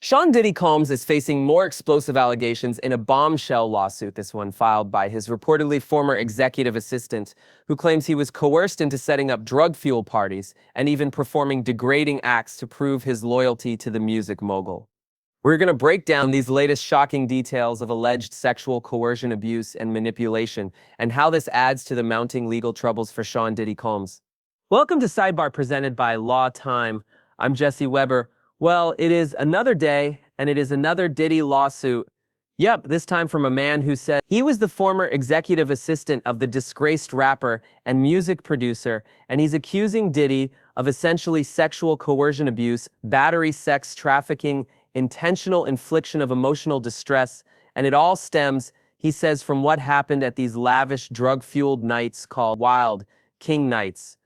Sean Diddy Combs is facing more explosive allegations in a bombshell lawsuit, this one filed by his reportedly former executive assistant, who claims he was coerced into setting up drug-fueled parties and even performing degrading acts to prove his loyalty to the music mogul. We're going to break down these latest shocking details of alleged sexual coercion, abuse, and manipulation, and how this adds to the mounting legal troubles for Sean Diddy Combs. Welcome to Sidebar, presented by Law&Crime. I'm Jesse Weber. Well, it is another day, and it is another Diddy lawsuit. Yep, this time from a man who said he was the former executive assistant of the disgraced rapper and music producer, and he's accusing Diddy of essentially sexual coercion, abuse, battery, sex trafficking, intentional infliction of emotional distress, and it all stems, he says, from what happened at these lavish drug-fueled nights called Wild King Nights.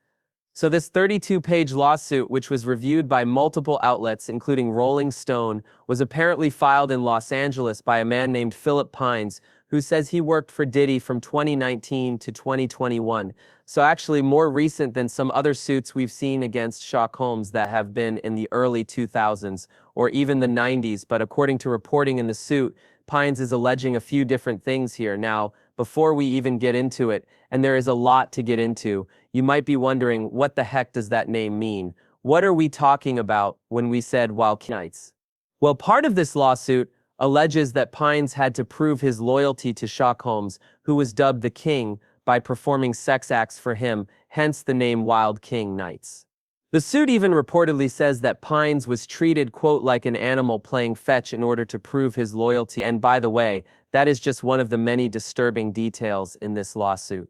So this 32-page lawsuit, which was reviewed by multiple outlets, including Rolling Stone, was apparently filed in Los Angeles by a man named Phillip Pines, who says he worked for Diddy from 2019 to 2021. So actually more recent than some other suits we've seen against Sean Combs that have been in the early 2000s or even the 90s. But according to reporting in the suit, Pines is alleging a few different things here. Now, before we even get into it, and there is a lot to get into, you might be wondering, what the heck does that name mean? What are we talking about when we said Wild Nights? Well, part of this lawsuit alleges that Pines had to prove his loyalty to Sean Combs, who was dubbed the King, by performing sex acts for him, hence the name Wild King Nights. The suit even reportedly says that Pines was treated, quote, like an animal playing fetch in order to prove his loyalty. And by the way, that is just one of the many disturbing details in this lawsuit.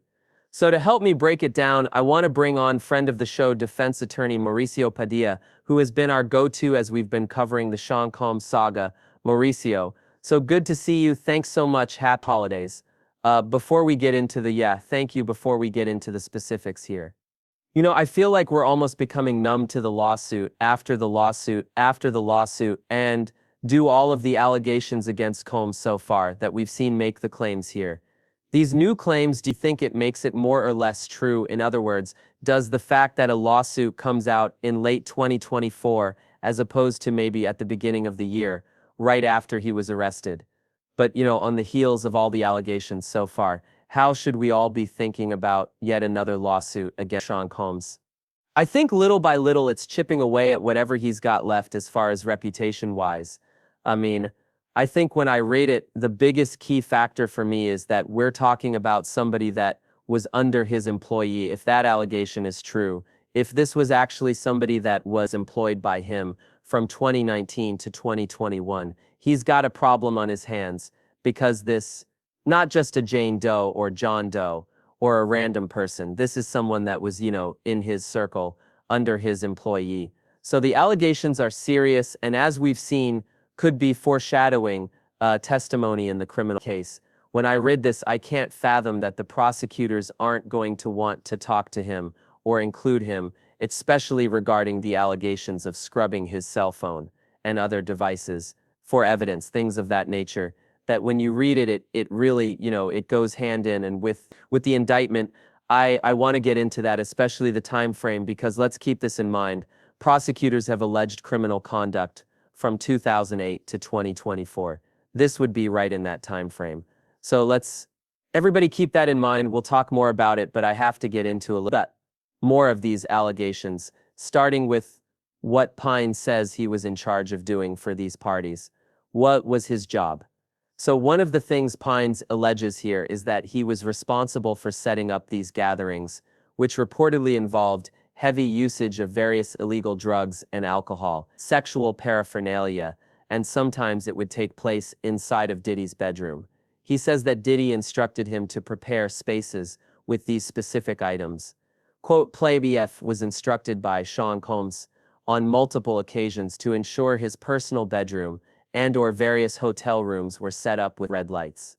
So to help me break it down, I want to bring on friend of the show, defense attorney Mauricio Padilla, who has been our go-to as we've been covering the Sean Combs saga. Mauricio, so good to see you. Thanks so much. Happy holidays. Before we get into before we get into the specifics here. You know, I feel like we're almost becoming numb to the lawsuit, after the lawsuit, after the lawsuit, and do all of the allegations against Combs so far that we've seen make the claims here. These new claims, do you think it makes it more or less true? In other words, does the fact that a lawsuit comes out in late 2024, as opposed to maybe at the beginning of the year, right after he was arrested, but, you know, on the heels of all the allegations so far, how should we all be thinking about yet another lawsuit against Sean Combs? I think little by little it's chipping away at whatever he's got left as far as reputation-wise. I mean, I think when I read it, the biggest key factor for me is that we're talking about somebody that was under his employee, if that allegation is true. If this was actually somebody that was employed by him from 2019 to 2021, he's got a problem on his hands, because this, not just a Jane Doe or John Doe or a random person, this is someone that was, you know, in his circle, under his employee. So the allegations are serious, and as we've seen, could be foreshadowing testimony in the criminal case. When I read this, I can't fathom that the prosecutors aren't going to want to talk to him or include him, especially regarding the allegations of scrubbing his cell phone and other devices for evidence, things of that nature, that when you read it, it really, you know, it goes hand in. And with the indictment, I want to get into that, especially the time frame, because let's keep this in mind. Prosecutors have alleged criminal conduct from 2008 to 2024. This would be right in that time frame. So everybody keep that in mind. We'll talk more about it, but I have to get into a little bit more of these allegations, starting with what Pine says he was in charge of doing for these parties. What was his job? So one of the things Pines alleges here is that he was responsible for setting up these gatherings, which reportedly involved heavy usage of various illegal drugs and alcohol, sexual paraphernalia, and sometimes it would take place inside of Diddy's bedroom. He says that Diddy instructed him to prepare spaces with these specific items. Quote, PlayBF was instructed by Sean Combs on multiple occasions to ensure his personal bedroom and/or various hotel rooms were set up with red lights,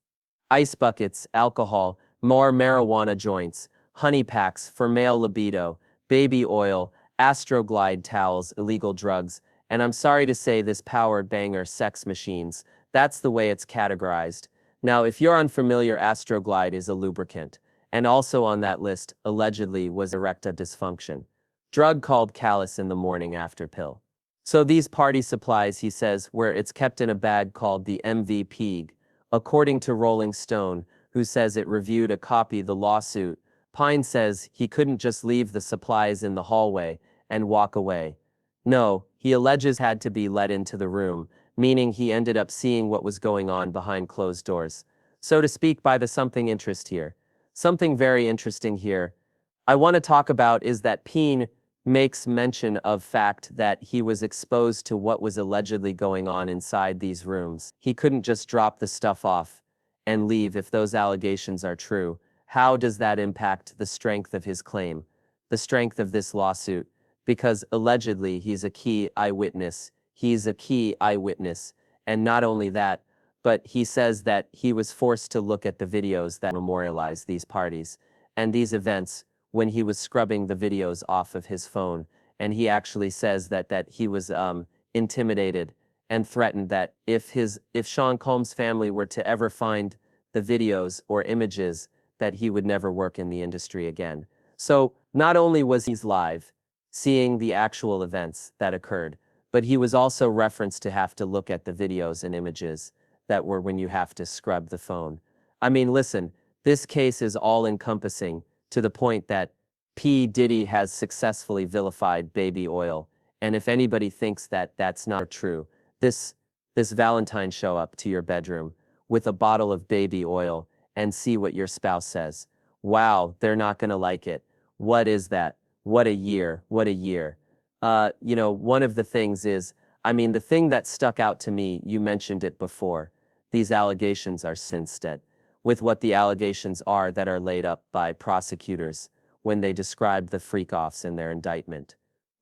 ice buckets, alcohol, more marijuana joints, honey packs for male libido, baby oil, Astroglide towels, illegal drugs, and I'm sorry to say this powered banger sex machines. That's the way it's categorized. Now, if you're unfamiliar, Astroglide is a lubricant, and also on that list, allegedly, was erectile dysfunction, drug called callus in the morning after pill. So these party supplies, he says, where it's kept in a bag called the MVP. According to Rolling Stone, who says it reviewed a copy of the lawsuit, Pine says he couldn't just leave the supplies in the hallway and walk away. No, he alleges had to be let into the room, meaning he ended up seeing what was going on behind closed doors. So to speak, by the something interest here. Something very interesting here I want to talk about is that Pine makes mention of fact that he was exposed to what was allegedly going on inside these rooms. He couldn't just drop the stuff off and leave if those allegations are true. How does that impact the strength of his claim, the strength of this lawsuit? Because allegedly he's a key eyewitness. He's a key eyewitness. And not only that, but he says that he was forced to look at the videos that memorialize these parties and these events when he was scrubbing the videos off of his phone. And he actually says that he was intimidated and threatened that if Sean Combs' family were to ever find the videos or images, that he would never work in the industry again. So not only was he live, seeing the actual events that occurred, but he was also referenced to have to look at the videos and images that were when you have to scrub the phone. I mean, listen, this case is all-encompassing to the point that P. Diddy has successfully vilified baby oil. And if anybody thinks that that's not true, this Valentine show up to your bedroom with a bottle of baby oil and see what your spouse says. Wow, they're not going to like it. What is that? What a year. What a year. One of the things is, the thing that stuck out to me, you mentioned it before. These allegations are sincere with what the allegations are that are laid up by prosecutors when they describe the freak-offs in their indictment.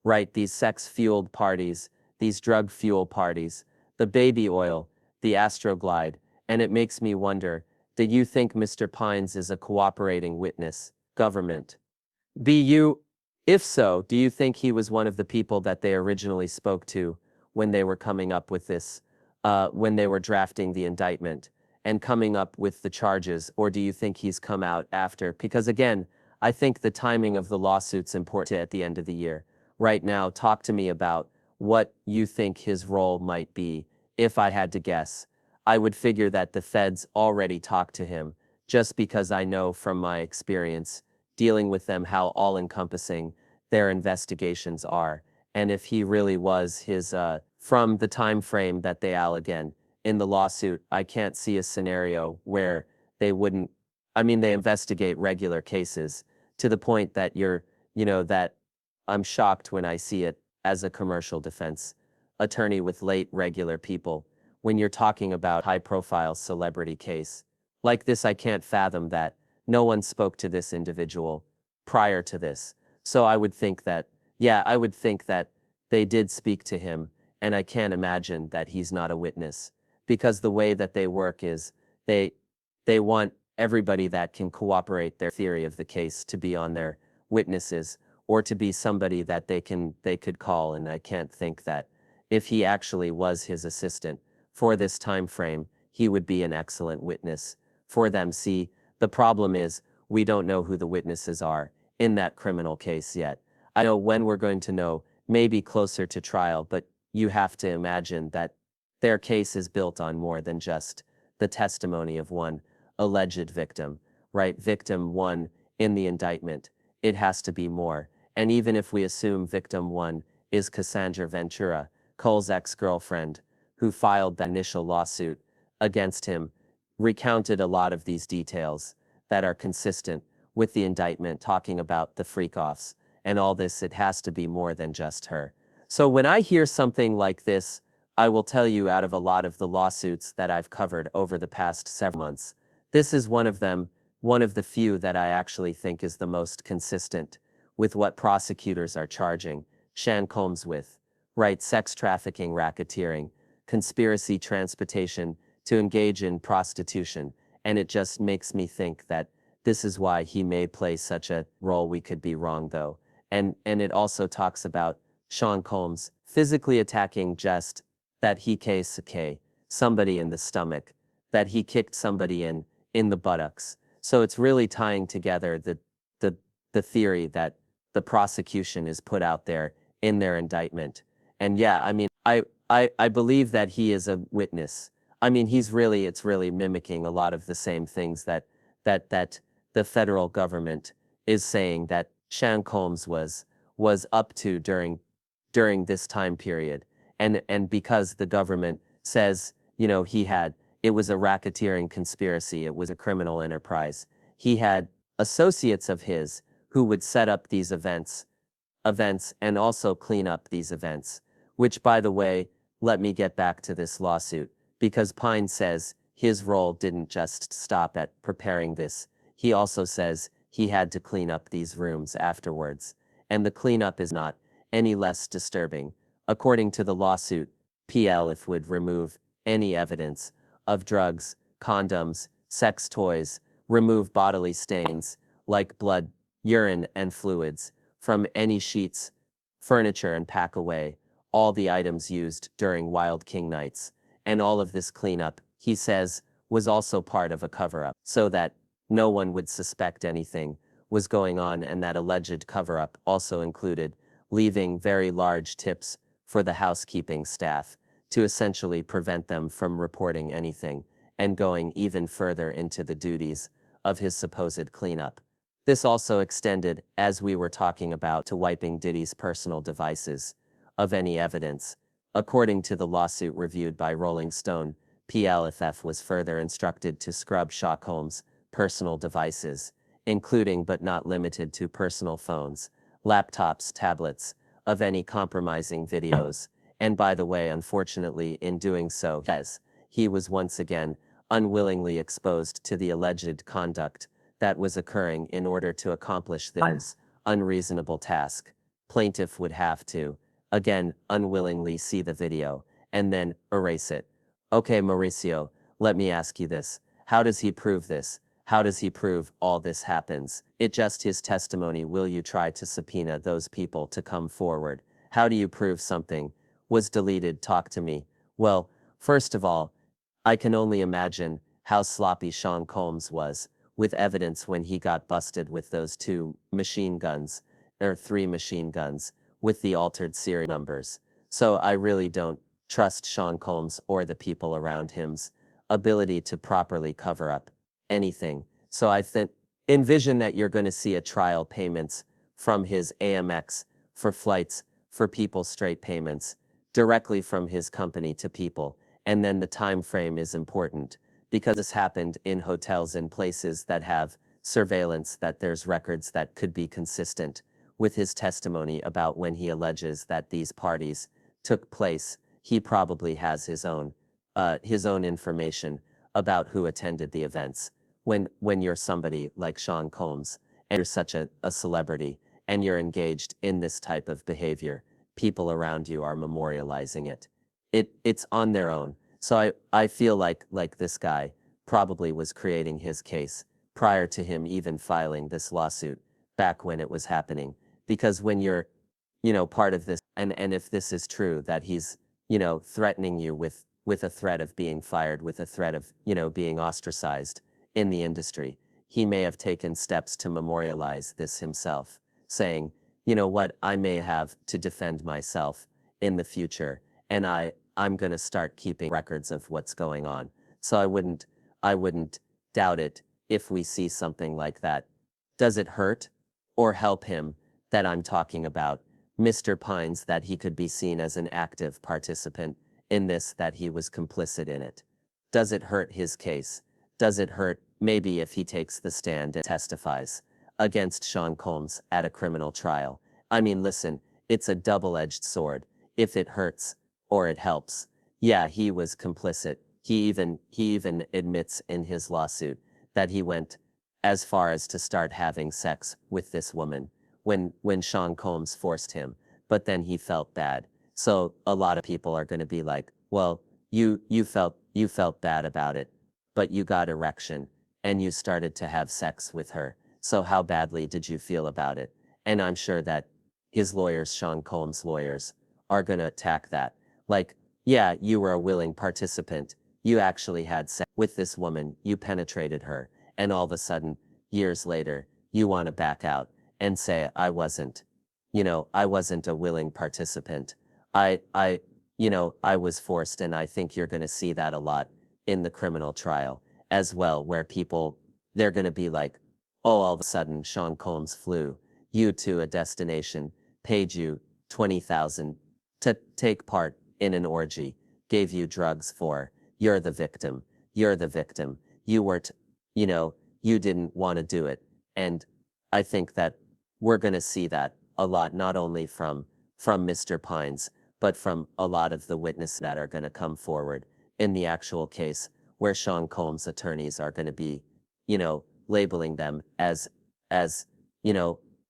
Right, these sex-fueled parties, these drug-fueled parties, the baby oil, the Astroglide, and it makes me wonder, do you think Mr. Pines is a cooperating witness, government? If so, do you think he was one of the people that they originally spoke to when they were coming up with this, when they were drafting the indictment and coming up with the charges, or do you think he's come out after? Because again, I think the timing of the lawsuit's important at the end of the year. Right now, talk to me about what you think his role might be. If I had to guess, I would figure that the feds already talked to him, just because I know from my experience dealing with them how all-encompassing their investigations are. And if he really was his, from the time frame that they again, in the lawsuit, I can't see a scenario where they wouldn't, they investigate regular cases to the point that that I'm shocked when I see it as a commercial defense attorney with late regular people. When you're talking about high-profile celebrity case like this, I can't fathom that no one spoke to this individual prior to this. So I would think that, I would think that they did speak to him, and I can't imagine that he's not a witness, because the way that they work is they want everybody that can cooperate their theory of the case to be on their witnesses or to be somebody that they could call. And I can't think that if he actually was his assistant for this time frame, he would be an excellent witness for them. See, the problem is we don't know who the witnesses are in that criminal case yet. I know when we're going to know, maybe closer to trial, but you have to imagine that their case is built on more than just the testimony of one alleged victim, right? Victim one in the indictment. It has to be more. And even if we assume victim one is Cassandra Ventura, Cole's ex-girlfriend, who filed the initial lawsuit against him, recounted a lot of these details that are consistent with the indictment, talking about the freak-offs and all this, it has to be more than just her. So when I hear something like this, I will tell you, out of a lot of the lawsuits that I've covered over the past several months, this is one of them, one of the few that I actually think is the most consistent with what prosecutors are charging Sean Combs with, right? Sex trafficking, racketeering, conspiracy, transportation to engage in prostitution. And it just makes me think that this is why he may play such a role. We could be wrong though. And it also talks about Sean Combs physically attacking just that he kicked somebody in the stomach, that he kicked somebody in the buttocks. So it's really tying together the theory that the prosecution is put out there in their indictment. And yeah, I mean, I believe that he is a witness. I mean, it's really mimicking a lot of the same things that the federal government is saying that Sean Combs was up to during this time period. And because the government says, it was a racketeering conspiracy, it was a criminal enterprise. He had associates of his who would set up these events and also clean up these events. Which, by the way, let me get back to this lawsuit, because Pine says his role didn't just stop at preparing this. He also says he had to clean up these rooms afterwards. And the cleanup is not any less disturbing. According to the lawsuit, PLF would remove any evidence of drugs, condoms, sex toys, remove bodily stains like blood, urine, and fluids from any sheets, furniture, and pack away all the items used during Wild King nights. And all of this cleanup, he says, was also part of a cover-up so that no one would suspect anything was going on, and that alleged cover-up also included leaving very large tips for the housekeeping staff to essentially prevent them from reporting anything and going even further into the duties of his supposed cleanup. This also extended, as we were talking about, to wiping Diddy's personal devices of any evidence. According to the lawsuit reviewed by Rolling Stone, PLFF was further instructed to scrub Sean Combs' personal devices, including but not limited to personal phones, laptops, tablets, of any compromising videos. And by the way, unfortunately, in doing so, he was once again unwillingly exposed to the alleged conduct that was occurring. In order to accomplish this unreasonable task, plaintiff would have to, again, unwillingly see the video and then erase it. Okay, Mauricio, let me ask you this. How does he prove this? How does he prove all this happens? It just his testimony. Will you try to subpoena those people to come forward? How do you prove something was deleted? Talk to me. Well, first of all, I can only imagine how sloppy Sean Combs was with evidence when he got busted with those 2 machine guns, or 3 machine guns, with the altered serial numbers. So I really don't trust Sean Combs or the people around him's ability to properly cover up anything. So I envision that you're going to see a trial payments from his Amex for flights for people, straight payments directly from his company to people. And then the time frame is important because this happened in hotels and places that have surveillance, that there's records that could be consistent with his testimony about when he alleges that these parties took place. He probably has his own information about who attended the events. When you're somebody like Sean Combs and you're such a celebrity and you're engaged in this type of behavior, people around you are memorializing it. It's on their own. So I feel like this guy probably was creating his case prior to him even filing this lawsuit back when it was happening. Because when you're, part of this, and if this is true, that he's, threatening you with a threat of being fired, with a threat of, being ostracized in the industry, he may have taken steps to memorialize this himself, saying, you know what, I may have to defend myself in the future, and I'm going to start keeping records of what's going on. So I wouldn't doubt it if we see something like that. Does it hurt or help him that I'm talking about Mr. Pines, that he could be seen as an active participant in this, that he was complicit in it? Does it hurt his case? Does it hurt maybe if he takes the stand and testifies against Sean Combs at a criminal trial? I mean, listen, it's a double-edged sword. If it hurts or it helps. Yeah, he was complicit. He even admits in his lawsuit that he went as far as to start having sex with this woman when Sean Combs forced him, but then he felt bad. So a lot of people are going to be like, well, you felt bad about it, but you got erection and you started to have sex with her. So how badly did you feel about it? And I'm sure that his lawyers, Sean Combs' lawyers, are going to attack that. Like, yeah, you were a willing participant. You actually had sex with this woman. You penetrated her. And all of a sudden, years later, you want to back out and say, I wasn't a willing participant. I, I was forced, and I think you're going to see that a lot in the criminal trial as well, where they're going to be like, oh, all of a sudden, Sean Combs flew you to a destination, paid you 20,000 to take part in an orgy, gave you drugs you're the victim, you're the victim, you weren't, you didn't want to do it. And I think that we're going to see that a lot, not only from Mr. Pines, but from a lot of the witnesses that are going to come forward in the actual case, where Sean Combs' attorneys are going to be, labeling them as,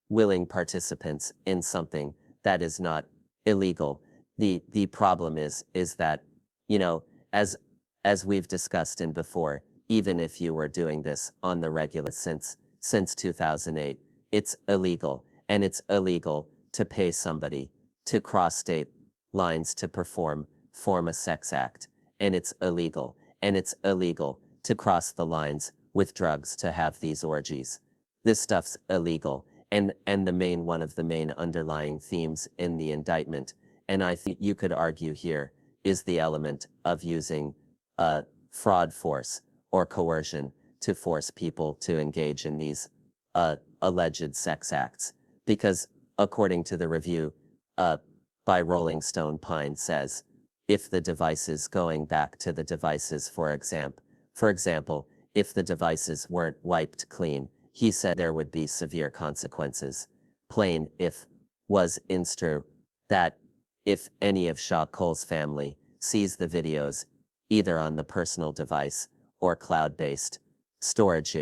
willing participants in something that is not illegal. The problem is that, as we've discussed in before, even if you were doing this on the regular since 2008, it's illegal, and it's illegal to pay somebody to cross state lines to form a sex act, and it's illegal to cross the lines with drugs to have these orgies. This stuff's illegal, and one of the main underlying themes in the indictment, and I think you could argue here, is the element of using fraud, force, or coercion to force people to engage in these alleged sex acts. Because according to the review by Rolling Stone, Pine says, if the devices, going back to the devices for example, if the devices weren't wiped clean, he said there would be severe consequences. Plain if was instru that if any of Shaw Cole's family sees the videos, either on the personal device or cloud-based storage,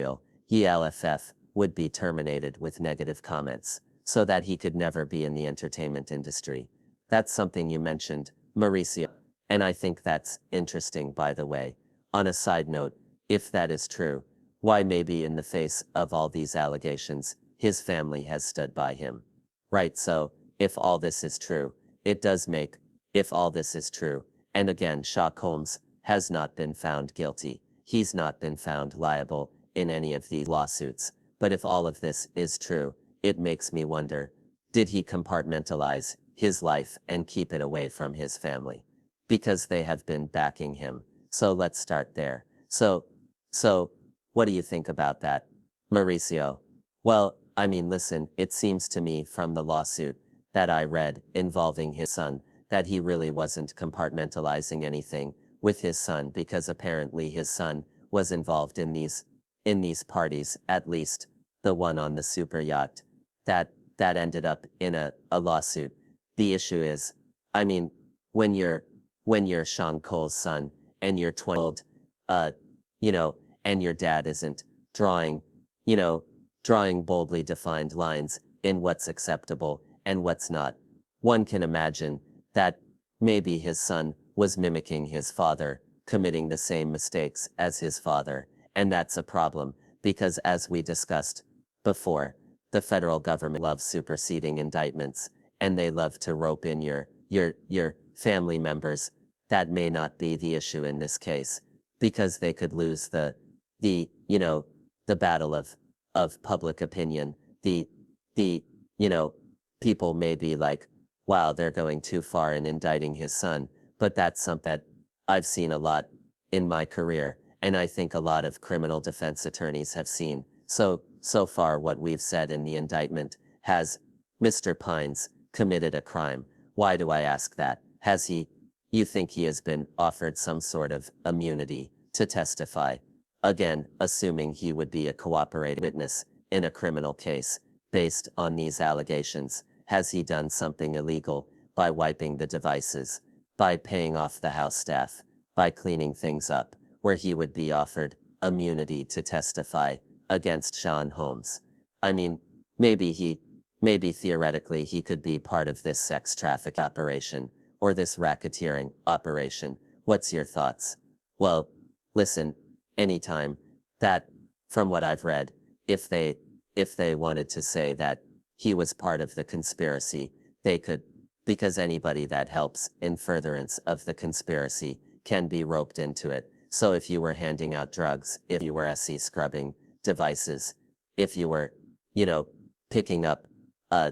ELFF would be terminated with negative comments, so that he could never be in the entertainment industry. That's something you mentioned, Mauricio, and I think that's interesting, by the way. On a side note, if that is true, why maybe in the face of all these allegations, his family has stood by him. Right, so, if all this is true, and again, Shaw Combs has not been found guilty, he's not been found liable in any of these lawsuits, but if all of this is true, it makes me wonder, did he compartmentalize his life and keep it away from his family? Because they have been backing him. So let's start there. So, what do you think about that, Mauricio? Well, I mean, listen, it seems to me from the lawsuit that I read involving his son, that he really wasn't compartmentalizing anything with his son, because apparently his son was involved in these parties, at least the one on the super yacht that ended up in a lawsuit. The issue is, I mean, when you're Sean Cole's son and you're 20, and your dad isn't drawing boldly defined lines in what's acceptable and what's not, one can imagine that maybe his son was mimicking his father, committing the same mistakes as his father, and that's a problem, because as we discussed before, the federal government loves superseding indictments, and they love to rope in your family members. That may not be the issue in this case, because they could lose the battle of public opinion. People may be like, wow, they're going too far in indicting his son, but that's something that I've seen a lot in my career, and I think a lot of criminal defense attorneys have seen. So far what we've said in the indictment, has Mr. Pines committed a crime? Why do I ask that? You think he has been offered some sort of immunity to testify? Again, assuming he would be a cooperating witness in a criminal case, based on these allegations, has he done something illegal by wiping the devices, by paying off the house staff, by cleaning things up, where he would be offered immunity to testify against Sean Combs? I mean, maybe theoretically he could be part of this sex traffic operation, or this racketeering operation. What's your thoughts? Well, listen, anytime that, from what I've read, if they wanted to say that he was part of the conspiracy, they could, because anybody that helps in furtherance of the conspiracy can be roped into it. So if you were handing out drugs, if you were SE scrubbing devices, if you were, picking up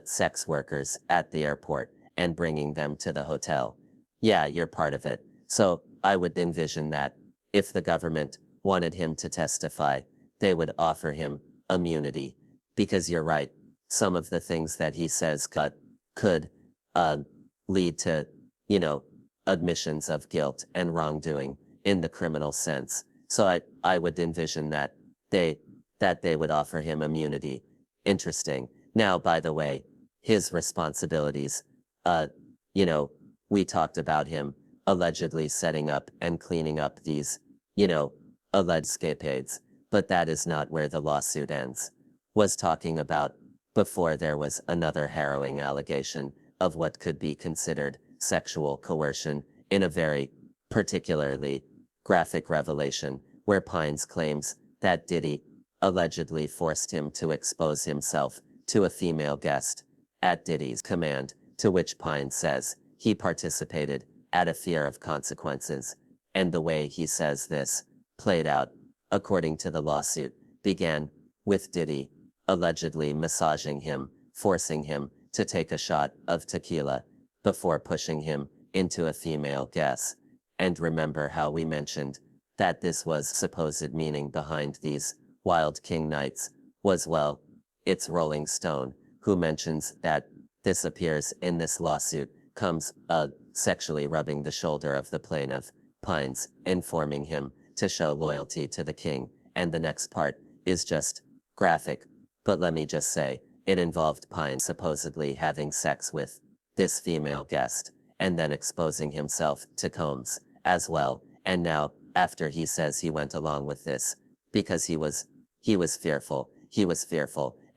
sex workers at the airport, and bringing them to the hotel. Yeah, you're part of it. So I would envision that if the government wanted him to testify, they would offer him immunity. Because you're right, some of the things that he says could lead to, you know, admissions of guilt and wrongdoing in the criminal sense. So I would envision that they would offer him immunity. Interesting. Now, by the way, his responsibilities, you know, we talked about him allegedly setting up and cleaning up these, you know, alleged escapades, but that is not where the lawsuit ends. Was talking about before there was another harrowing allegation of what could be considered sexual coercion in a very particularly graphic revelation where Pines claims that Diddy allegedly forced him to expose himself to a female guest at Diddy's command, to which Pines says he participated out of fear of consequences. And the way he says this played out, according to the lawsuit, began with Diddy allegedly massaging him, forcing him to take a shot of tequila before pushing him into a female guest. And remember how we mentioned that this was supposed meaning behind these Wild King nights was, well, it's Rolling Stone who mentions that this appears in this lawsuit comes sexually rubbing the shoulder of the plaintiff, Pines, informing him to show loyalty to the king. And the next part is just graphic. But let me just say, it involved Pines supposedly having sex with this female guest and then exposing himself to Combs as well. And now, after he says he went along with this because he was fearful,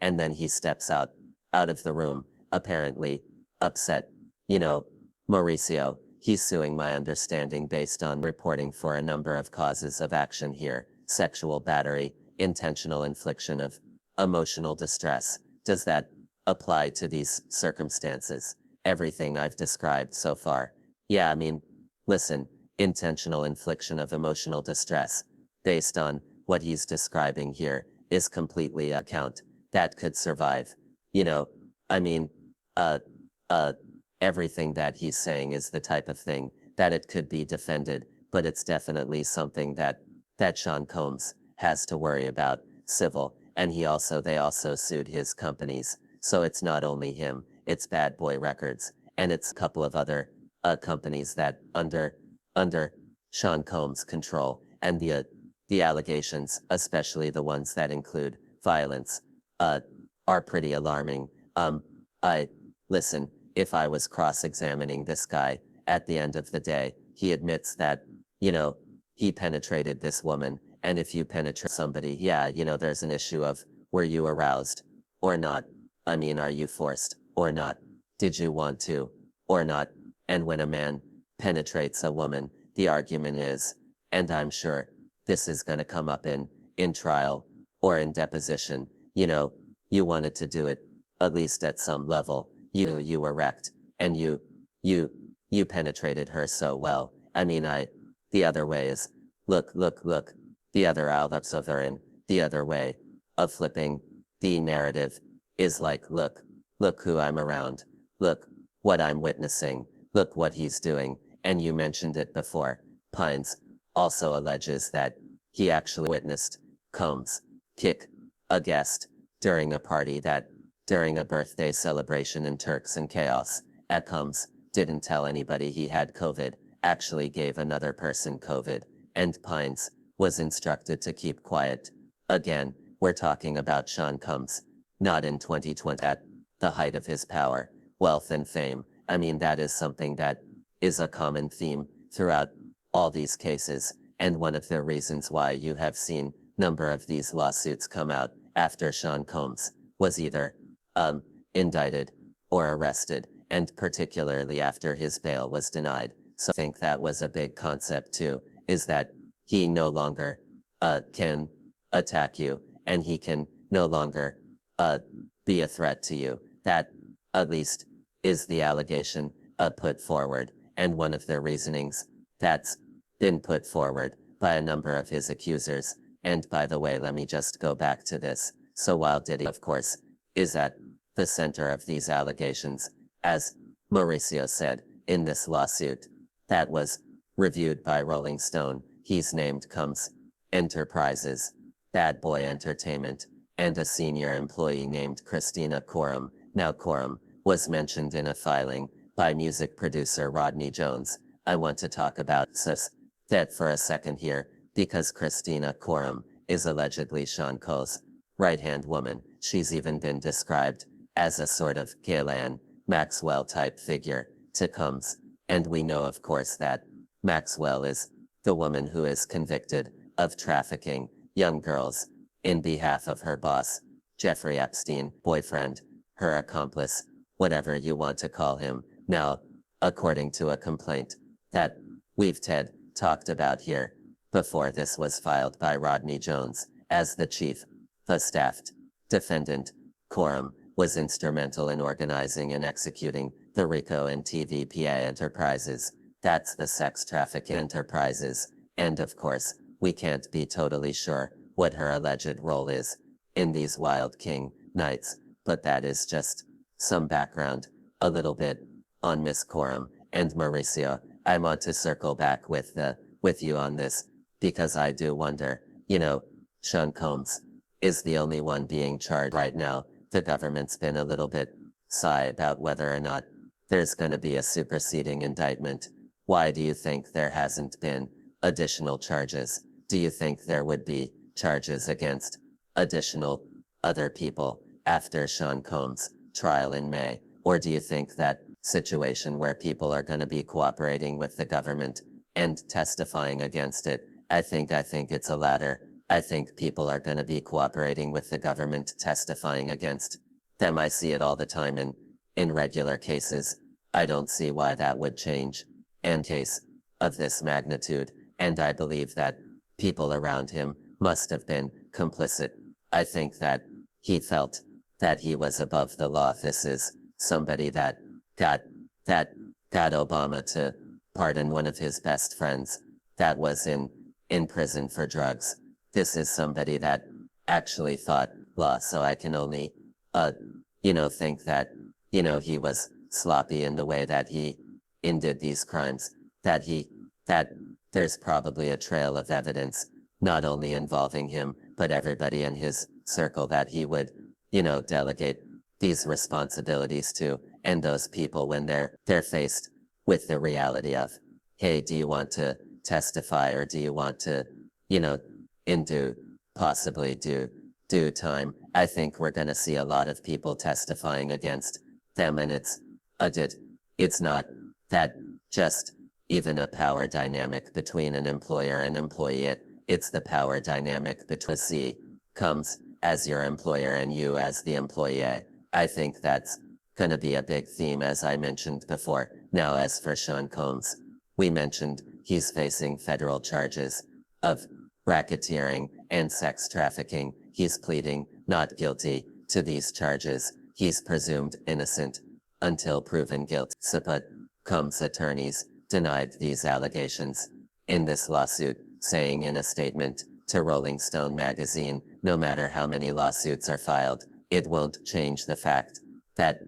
and then he steps out of the room, apparently upset. You know, Mauricio, he's suing my understanding based on reporting for a number of causes of action here: sexual battery, intentional infliction of emotional distress. Does that apply to these circumstances? Everything I've described so far. Yeah, I mean, listen, intentional infliction of emotional distress, based on what he's describing here, is completely a count that could survive. You know, I mean, everything that he's saying is the type of thing that it could be defended, but it's definitely something that Sean Combs has to worry about, civil. And they also sued his companies. So it's not only him, it's Bad Boy Records, and it's a couple of other companies that under Sean Combs' control. And the allegations, especially the ones that include violence, are pretty alarming. Listen, if I was cross-examining this guy, at the end of the day, he admits that, you know, he penetrated this woman. And if you penetrate somebody, yeah, you know, there's an issue of, were you aroused or not? I mean, are you forced or not? Did you want to or not? And when a man penetrates a woman, the argument is, and I'm sure this is going to come up in trial or in deposition, you know, you wanted to do it, at least at some level. You were wrecked, and you penetrated her so well. I mean, the other way is, look. The other the other way of flipping the narrative is like, look who I'm around. Look what I'm witnessing. Look what he's doing. And you mentioned it before. Pines also alleges that he actually witnessed Combs kick a guest during a party during a birthday celebration in Turks and Chaos. At Combs didn't tell anybody he had COVID, actually gave another person COVID, and Pines was instructed to keep quiet. Again, we're talking about Sean Combs, not in 2020 at the height of his power, wealth, and fame. I mean, that is something that is a common theme throughout all these cases, and one of the reasons why you have seen number of these lawsuits come out after Sean Combs was either indicted or arrested, and particularly after his bail was denied. So I think that was a big concept too, is that he no longer can attack you, and he can no longer be a threat to you. That, at least, is the allegation put forward, and one of the reasonings that's been put forward by a number of his accusers. And by the way, let me just go back to this. So while Diddy, of course, is at the center of these allegations, as Mauricio said in this lawsuit that was reviewed by Rolling Stone. He's named Combs Enterprises, Bad Boy Entertainment, and a senior employee named Christina Coram. Now Coram was mentioned in a filing by music producer Rodney Jones. I want to talk about that for a second here, because Christina Coram is allegedly Sean Cole's right-hand woman. She's even been described as a sort of Ghislaine Maxwell-type figure to Combs. And we know, of course, that Maxwell is the woman who is convicted of trafficking young girls in behalf of her boss, Jeffrey Epstein, boyfriend, her accomplice, whatever you want to call him. Now, according to a complaint that we've talked about here before, this was filed by Rodney Jones as the chief of staff. Defendant Coram was instrumental in organizing and executing the RICO and TVPA enterprises. That's the sex trafficking enterprises. And of course, we can't be totally sure what her alleged role is in these Wild King nights, but that is just some background, a little bit on Miss Coram. And Mauricio, I want to circle back with you on this, because I do wonder, Sean Combs is the only one being charged right now. The government's been a little bit shy about whether or not there's going to be a superseding indictment. Why do you think there hasn't been additional charges? Do you think there would be charges against additional other people after Sean Combs' trial in May? Or do you think that situation where people are going to be cooperating with the government and testifying against it? I think it's a latter. I think people are going to be cooperating with the government, testifying against them. I see it all the time in regular cases. I don't see why that would change in case of this magnitude. And I believe that people around him must have been complicit. I think that he felt that he was above the law. This is somebody that got Obama to pardon one of his best friends that was in prison for drugs. This is somebody that actually thought law. So I can only, think that, he was sloppy in the way that he did these crimes, that there's probably a trail of evidence, not only involving him, but everybody in his circle that he would, delegate these responsibilities to. And those people, when they're faced with the reality of, hey, do you want to testify, or do you want to, possibly do time? I think we're going to see a lot of people testifying against them, and it's not that just even a power dynamic between an employer and employee. It's the power dynamic between C comes as your employer and you as the employee. I think that's going to be a big theme, as I mentioned before. Now, as for Sean Combs, we mentioned he's facing federal charges of racketeering and sex trafficking. He's pleading not guilty to these charges. He's presumed innocent until proven guilty. But Combs' attorneys denied these allegations in this lawsuit, saying in a statement to Rolling Stone magazine, no matter how many lawsuits are filed, it won't change the fact that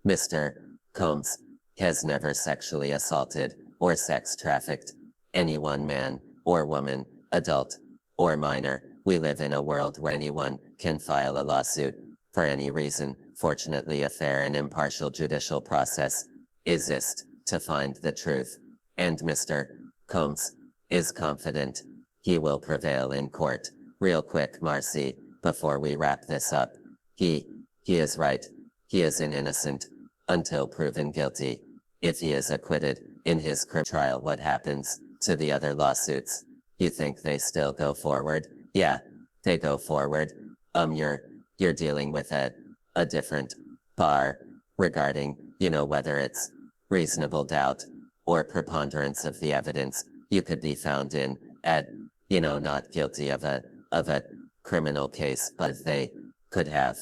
Mr. Combs has never sexually assaulted or sex trafficked anyone, man or woman, adult or minor. We live in a world where anyone can file a lawsuit for any reason. Fortunately, a fair and impartial judicial process exists to find the truth. And Mr. Combs is confident he will prevail in court. Real quick, Marcy, before we wrap this up, he is right. He is innocent until proven guilty. If he is acquitted in his trial, what happens to the other lawsuits? You think they still go forward? Yeah, they go forward. You're dealing with a different bar regarding, whether it's reasonable doubt or preponderance of the evidence. You could be found not guilty of a criminal case, but they could have,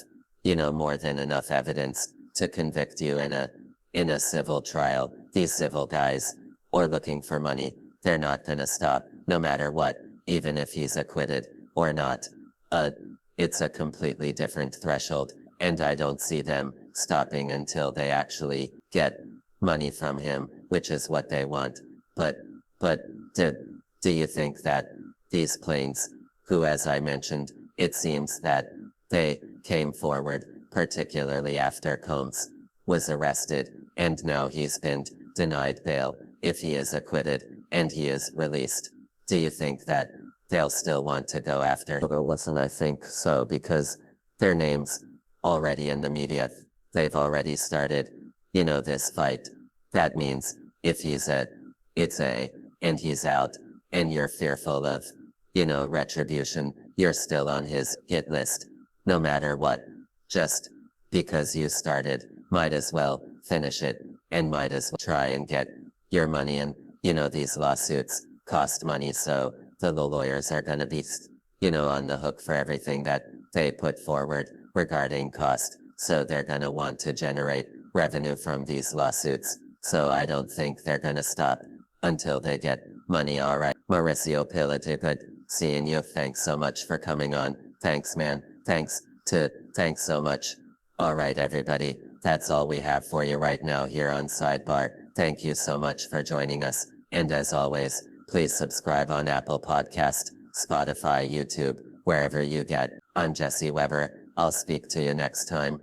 more than enough evidence to convict you in a civil trial. These civil guys are looking for money. They're not gonna stop, no matter what, even if he's acquitted or not. It's a completely different threshold, and I don't see them stopping until they actually get money from him, which is what they want. But do you think that these plaintiffs, who, as I mentioned, it seems that they came forward, particularly after Combs was arrested, and now he's been denied bail, if he is acquitted and he is released, do you think that they'll still want to go after him? Listen, I think so, because their names already in the media, they've already started, this fight. That means if he's and he's out, and you're fearful of, retribution, you're still on his hit list, no matter what. Just because you started, might as well finish it, and might as well try and get your money. And, these lawsuits cost money, so the lawyers are going to be, on the hook for everything that they put forward regarding cost. So they're going to want to generate revenue from these lawsuits. So I don't think they're going to stop until they get money. All right. Mauricio Pilate, good seeing you. Thanks so much for coming on. Thanks, man. Thanks so much. All right, everybody. That's all we have for you right now here on Sidebar. Thank you so much for joining us. And as always, please subscribe on Apple Podcast, Spotify, YouTube, wherever you get. I'm Jesse Weber. I'll speak to you next time.